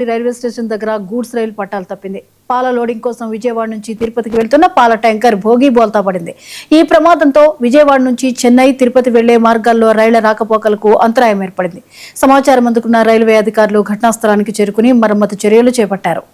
Railway station దగ్గర goods రైలు పట్టాలు తప్పింది. పాల లోడింగ్ కోసం విజయవాడ నుంచి తిరుపతికి వెళ్తున్న పాల ట్యాంకర్ భోగి బోల్తా పడింది. ఈ ప్రమాదంతో విజయవాడ నుంచి చెన్నై, తిరుపతి వెళ్లే మార్గాల్లో రైళ్ల రాకపోకలకు అంతరాయం ఏర్పడింది. సమాచారం అందుకున్న రైల్వే అధికారులు ఘటనా స్థలానికి చేరుకుని మరమ్మతు చర్యలు చేపట్టారు.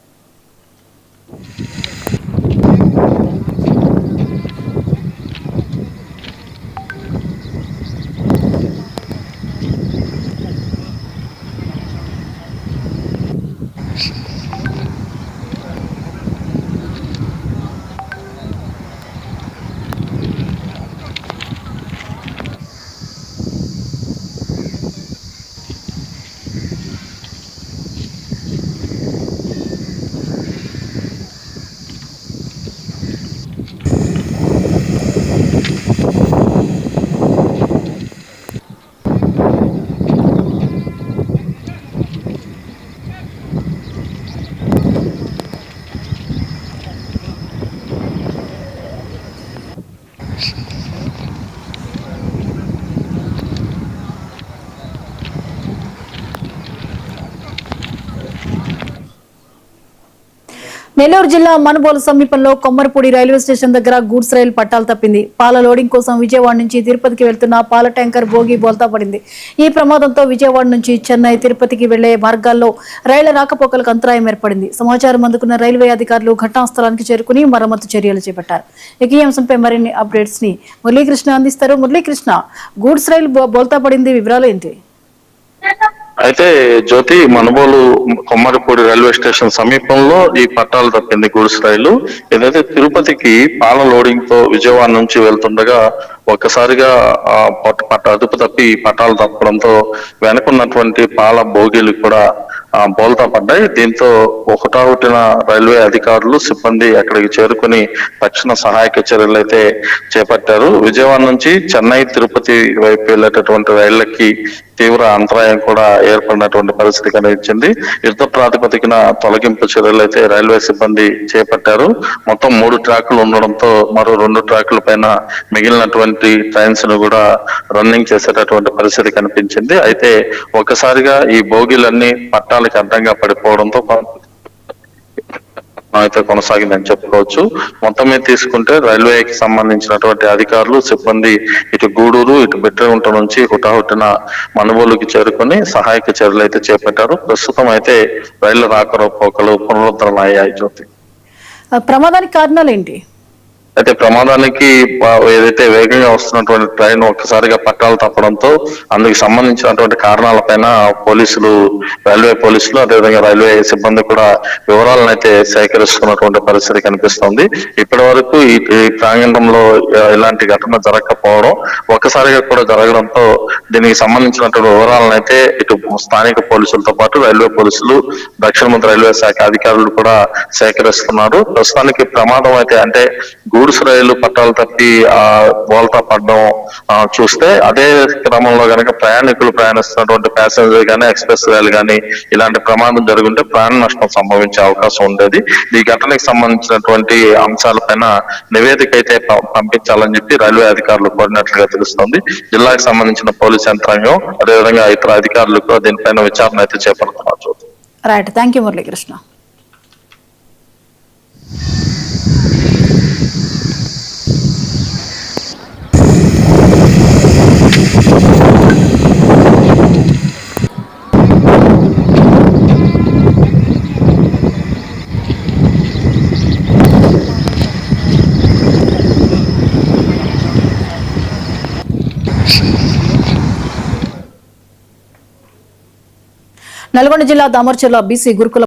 నెల్లూరు జిల్లా మనుబోలు సమీపంలో కొమ్మరపూడి రైల్వే స్టేషన్ దగ్గర గూడ్స్ రైలు పట్టాలు తప్పింది. పాల లోడింగ్ కోసం విజయవాడ నుంచి తిరుపతికి వెళ్తున్న పాల ట్యాంకర్ భోగి బోల్తా పడింది. ఈ ప్రమాదంతో విజయవాడ నుంచి చెన్నై, తిరుపతికి వెళ్లే మార్గాల్లో రైళ్ల రాకపోకలకు అంతరాయం ఏర్పడింది. సమాచారం అందుకున్న రైల్వే అధికారులు ఘటనా స్థలానికి చేరుకుని మరమ్మతు చర్యలు చేపట్టారు. ఈ అంశంపై మరిన్ని అప్డేట్స్ ని మురళీకృష్ణ అందిస్తారు. మురళీకృష్ణ, గూడ్స్ రైలు బోల్తా పడింది, వివరాలు ఏంటి? అయితే జ్యోతి, మనుబోలు కొమ్మరిపూడి రైల్వే స్టేషన్ సమీపంలో ఈ పట్టాలు తప్పింది గూడ్స్ రైలు. ఏదైతే తిరుపతికి పాల లోడింగ్ తో విజయవాడ నుంచి వెళ్తుండగా ఒక్కసారిగా అదుపు తప్పి పట్టాలు తప్పడంతో వెనుకున్నటువంటి పాల బోగీలు కూడా బోల్తా పడ్డాయి. దీంతో హుటాహుటిన రైల్వే అధికారులు, సిబ్బంది అక్కడికి చేరుకుని తక్షణ సహాయక చర్యలు అయితే చేపట్టారు. విజయవాడ నుంచి చెన్నై, తిరుపతి వైపు వెళ్లేటటువంటి రైళ్లకి తీవ్ర అంతరాయం కూడా ఏర్పడినటువంటి పరిస్థితి కనిపించింది. యుద్ధ ప్రాతిపదికన తొలగింపు చర్యలు అయితే రైల్వే సిబ్బంది చేపట్టారు. మొత్తం 3 ట్రాకులు ఉండడంతో మరో 2 ట్రాకుల పైన మిగిలినటువంటి ట్రైన్స్ ను కూడా రన్నింగ్ చేసేటటువంటి పరిస్థితి కనిపించింది. అయితే ఒక్కసారిగా ఈ బోగీలన్నీ పట్టాలకి అడ్డంగా పడిపోవడంతో అయితే కొనసాగిందని చెప్పుకోవచ్చు. మొత్తం మీద తీసుకుంటే రైల్వేకి సంబంధించినటువంటి అధికారులు, సిబ్బంది ఇటు గూడూరు, ఇటు బిట్రగుంట నుంచి హుటాహుటిన మనుబోలుకి చేరుకుని సహాయక చర్యలు అయితే చేపట్టారు. ప్రస్తుతం అయితే రైళ్ల రాకపోకలు పునరుద్ధరణ అయ్యాయి. జ్యోతి, ప్రమాదానికి కారణాలు ఏంటి? అయితే ప్రమాదానికి ఏదైతే వేగంగా వస్తున్నటువంటి ట్రైన్ ఒక్కసారిగా పట్టాలు తప్పడంతో అందుకు సంబంధించినటువంటి కారణాలపైన రైల్వే పోలీసులు అదేవిధంగా రైల్వే సిబ్బంది కూడా వివరాలను అయితే సేకరిస్తున్నటువంటి పరిస్థితి కనిపిస్తోంది. ఇప్పటి వరకు ఈ ప్రాంగణంలో ఇలాంటి ఘటన జరగకపోవడం, ఒక్కసారిగా కూడా జరగడంతో దీనికి సంబంధించినటువంటి వివరాలను అయితే ఇటు స్థానిక పోలీసులతో పాటు రైల్వే పోలీసులు, దక్షిణ మధ్య రైల్వే శాఖ అధికారులు కూడా సేకరిస్తున్నారు. ప్రస్తుతానికి ప్రమాదం అయితే అంటే గూడ్స్ రైలు పట్టాలు తప్పి బోల్తా పడడం చూస్తే, అదే క్రమంలో కనుక ప్రయాణికులు ప్రయాణిస్తున్నటువంటి ప్యాసింజర్ గానీ, ఎక్స్ప్రెస్ రైలు కానీ ఇలాంటి ప్రమాదం జరుగుంటే ప్రాణ నష్టం సంభవించే అవకాశం ఉండేది. ఈ ఘటనకు సంబంధించినటువంటి అంశాలపైన నివేదిక అయితే పంపించాలని చెప్పి రైల్వే అధికారులు కోరినట్లుగా తెలుస్తోంది. జిల్లాకు సంబంధించిన పోలీస్ యంత్రాంగం అదేవిధంగా ఇతర అధికారులు కూడా దీనిపైన విచారణ అయితే చేపడుతున్నారు. Right, thank you Muralikrishna. Nalgonda జిల్లా దామర్చర్ల బీసీ గురుకుల